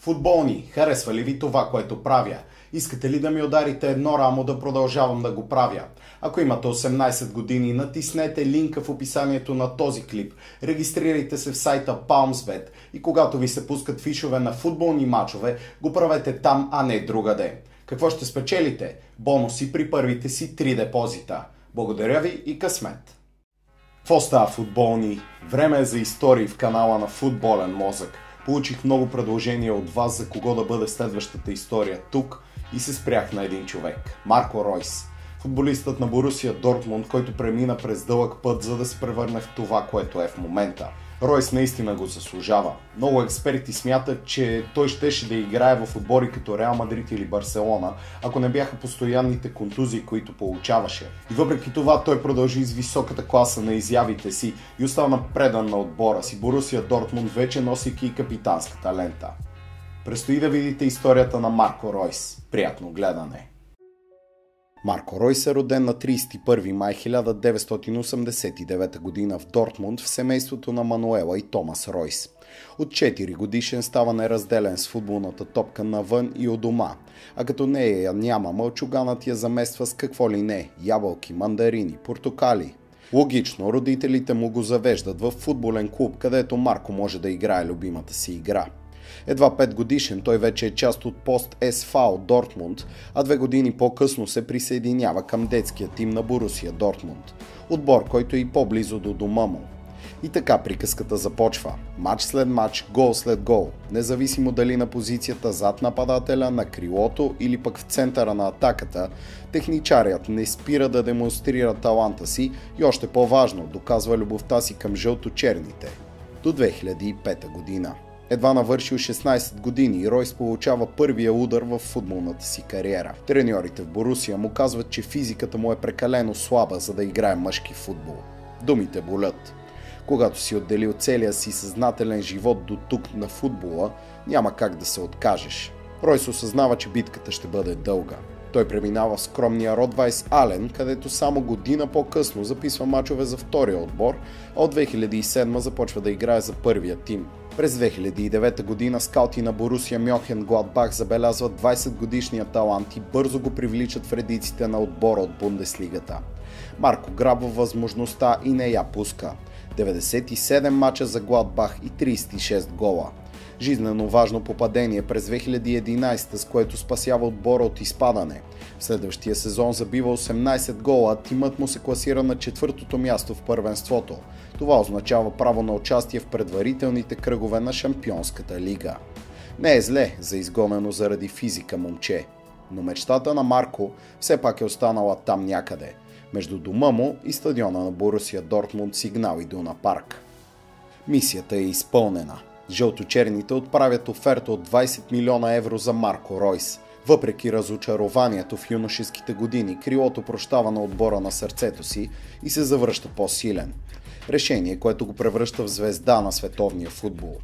Футболни, харесва ли ви това, което правя? Искате ли да ми ударите едно рамо да продължавам да го правя? Ако имате 18 години, натиснете линка в описанието на този клип, регистрирайте се в сайта PalmsBet и когато ви се пускат фишове на футболни мачове, го правете там, а не другаде. Какво ще спечелите? Бонуси при първите си 3 депозита. Благодаря ви и късмет! Какво става, футболни? Време е за истории в канала на Футболен мозък. Получих много предложения от вас за кого да бъде следващата история тук и се спрях на един човек – Марко Ройс. Футболистът на Борусия Дортмунд, който премина през дълъг път, за да се превърне в това, което е в момента. Ройс наистина го заслужава. Много експерти смятат, че той щеше да играе в отбори като Реал Мадрид или Барселона, ако не бяха постоянните контузии, които получаваше. И въпреки това той продължи с високата класа на изявите си и остана предан на отбора си. Борусия Дортмунд вече носейки и капитанската лента. Предстои да видите историята на Марко Ройс. Приятно гледане! Марко Ройс е роден на 31 май 1989 г. в Дортмунд в семейството на Мануела и Томас Ройс. От 4 годишен става неразделен с футболната топка навън и у дома, а като нея я няма, мълчуганът я замества с какво ли не – ябълки, мандарини, портокали. Логично, родителите му го завеждат в футболен клуб, където Марко може да играе любимата си игра. Едва 5 годишен той вече е част от Пост СВ Дортмунд, а 2 години по-късно се присъединява към детския тим на Борусия Дортмунд, отбор, който е и по-близо до дома му. И така приказката започва. Мач след мач, гол след гол, независимо дали на позицията зад нападателя, на крилото или пък в центъра на атаката, техничарият не спира да демонстрира таланта си и още по-важно, доказва любовта си към жълто-черните. До 2005 година. Едва навършил 16 години, Ройс получава първия удар в футболната си кариера. Треньорите в Борусия му казват, че физиката му е прекалено слаба, за да играе мъжки футбол. Думите болят. Когато си отделил целия си съзнателен живот до тук на футбола, няма как да се откажеш. Ройс осъзнава, че битката ще бъде дълга. Той преминава в скромния Ротвайс Ален, където само година по-късно записва мачове за втория отбор, а от 2007 започва да играе за първия тим. През 2009 година скаути на Борусия Мьонхенгладбах забелязват 20-годишния талант и бързо го привличат в редиците на отбора от Бундеслигата. Марко грабва възможността и не я пуска. 97 мача за Гладбах и 36 гола. Жизнено важно попадение през 2011, с което спасява отбора от изпадане. В следващия сезон забива 18 гола, а тимът му се класира на 4-то място в първенството. Това означава право на участие в предварителните кръгове на Шампионската лига. Не е зле за изгонено заради физика момче, но мечтата на Марко все пак е останала там някъде, между дома му и стадиона на Борусия Дортмунд Сигнал Идуна парк. Мисията е изпълнена. Жълто-черните отправят оферта от 20 милиона евро за Марко Ройс. Въпреки разочарованието в юношеските години, крилото прощава на отбора на сърцето си и се завръща по-силен. Решение, което го превръща в звезда на световния футбол.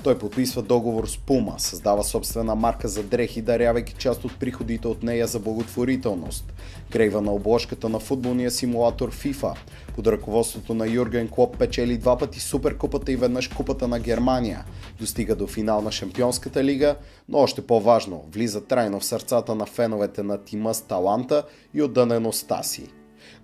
Той подписва договор с Пума, създава собствена марка за дрехи, дарявайки част от приходите от нея за благотворителност. Крейва на обложката на футболния симулатор FIFA. Под ръководството на Юрген Клоп печели 2 пъти Суперкупата и веднъж Купата на Германия. Достига до финал на Шампионската лига, но още по-важно, влиза трайно в сърцата на феновете на тима с таланта и отдадеността си.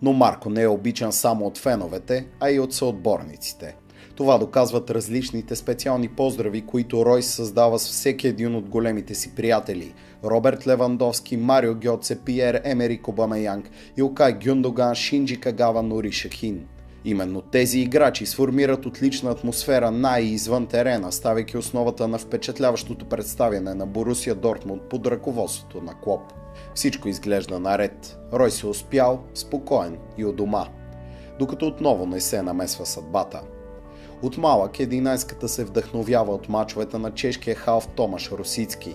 Но Марко не е обичан само от феновете, а и от съотборниците. Това доказват различните специални поздрави, които Ройс създава с всеки един от големите си приятели – Роберт Левандовски, Марио Гьоце, Пиер Емерик Обамеянг, Илкай Гюндоган, Шинджи Кагава, Нури Шахин. Именно тези играчи сформират отлична атмосфера на и извън терена, ставайки основата на впечатляващото представяне на Борусия Дортмунд под ръководството на Клоп. Всичко изглежда наред. Ройс е успял, спокоен и у дома, докато отново не се намесва съдбата. От малък единайската се вдъхновява от мачовете на чешкия халф Томаш Росицки,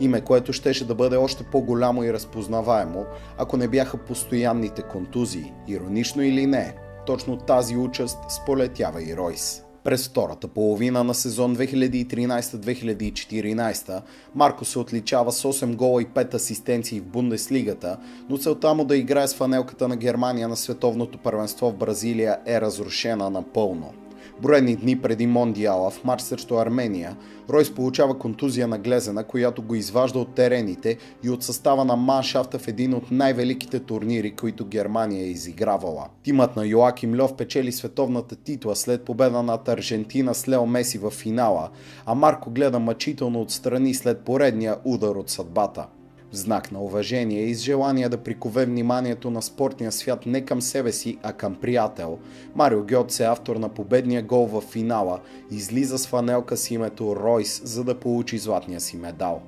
име, което щеше да бъде още по-голямо и разпознаваемо, ако не бяха постоянните контузии. Иронично или не, точно тази участ сполетява и Ройс. През втората половина на сезон 2013-2014 Марко се отличава с 8 гола и 5 асистенции в Бундеслигата, но целта му да играе с фанелката на Германия на световното първенство в Бразилия е разрушена напълно. Броени дни преди Мондиала в матч срещу Армения, Ройс получава контузия на глезена, която го изважда от терените и от състава на маншафта в един от най-великите турнири, които Германия е изигравала. Тимът на Йоаким Льов печели световната титла след победа над Аржентина с Лео Меси в финала, а Марко гледа мъчително отстрани след поредния удар от съдбата. В знак на уважение и с желание да прикове вниманието на спортния свят не към себе си, а към приятел, Марио Гьоце, автор на победния гол в финала, излиза с фанелка с името Ройс, за да получи златния си медал.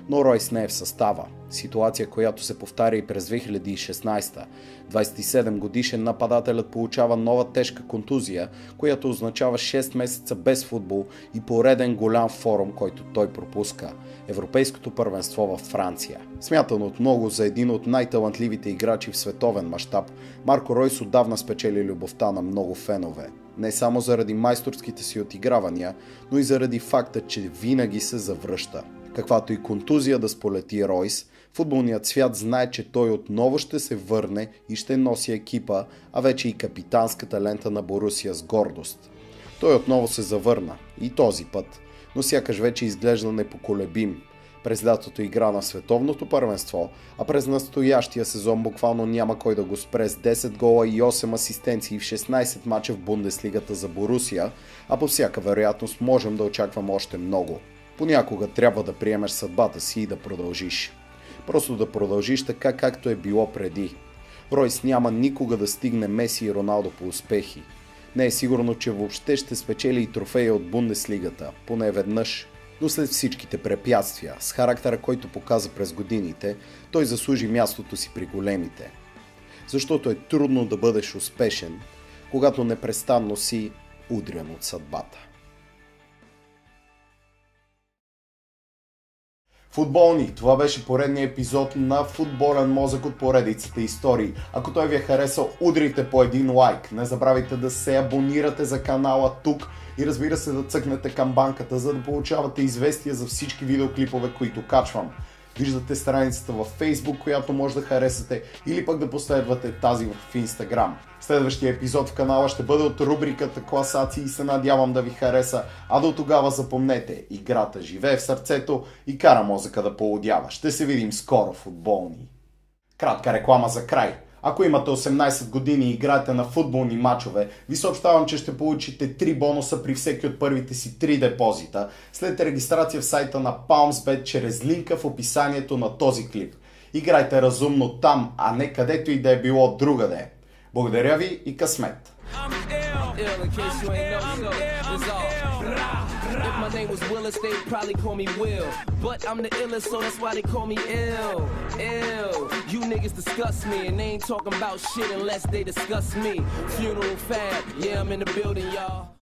Но Ройс не е в състава. Ситуация, която се повтаря и през 2016. 27 годишен нападателят получава нова тежка контузия, която означава 6 месеца без футбол и пореден голям форум, който той пропуска – Европейското първенство във Франция. Смятан от много за един от най-талантливите играчи в световен мащаб, Марко Ройс отдавна спечели любовта на много фенове. Не само заради майсторските си отигравания, но и заради факта, че винаги се завръща. Каквато и контузия да сполети Ройс, футболният свят знае, че той отново ще се върне и ще носи екипа, а вече и капитанската лента на Борусия с гордост. Той отново се завърна, и този път, но сякаш вече изглежда непоколебим. През лятото игра на световното първенство, а през настоящия сезон буквално няма кой да го спре с 10 гола и 8 асистенции в 16 мача в Бундеслигата за Борусия, а по всяка вероятност можем да очакваме още много. Понякога трябва да приемеш съдбата си и да продължиш. Просто да продължиш така, както е било преди. Ройс няма никога да стигне Меси и Роналдо по успехи. Не е сигурно, че въобще ще спечели и трофея от Бундеслигата, поне веднъж. Но след всичките препятствия, с характера, който показа през годините, той заслужи мястото си при големите. Защото е трудно да бъдеш успешен, когато непрестанно си удрян от съдбата. Футболни, това беше поредният епизод на Футболен мозък от поредицата истории. Ако той ви е харесал, удрите по един лайк. Не забравяйте да се абонирате за канала тук и разбира се да цъкнете камбанката, за да получавате известия за всички видеоклипове, които качвам. Виждате страницата във Facebook, която може да харесате, или пък да последвате тази в Instagram. Следващия епизод в канала ще бъде от рубриката класации и се надявам да ви хареса, а до тогава запомнете, играта живее в сърцето и кара мозъка да поудява. Ще се видим скоро, футболни. Кратка реклама за край. Ако имате 18 години и играете на футболни мачове, ви съобщавам, че ще получите 3 бонуса при всеки от първите си 3 депозита след регистрация в сайта на PalmsBet чрез линка в описанието на този клип. Играйте разумно там, а не където и да е било другаде. Благодаря ви и късмет! If my name was Willis, they'd probably call me Will. But I'm the illest, so that's why they call me ill. Ill. You niggas disgust me, and they ain't talking about shit unless they discuss me. Funeral fab, yeah, I'm in the building, y'all.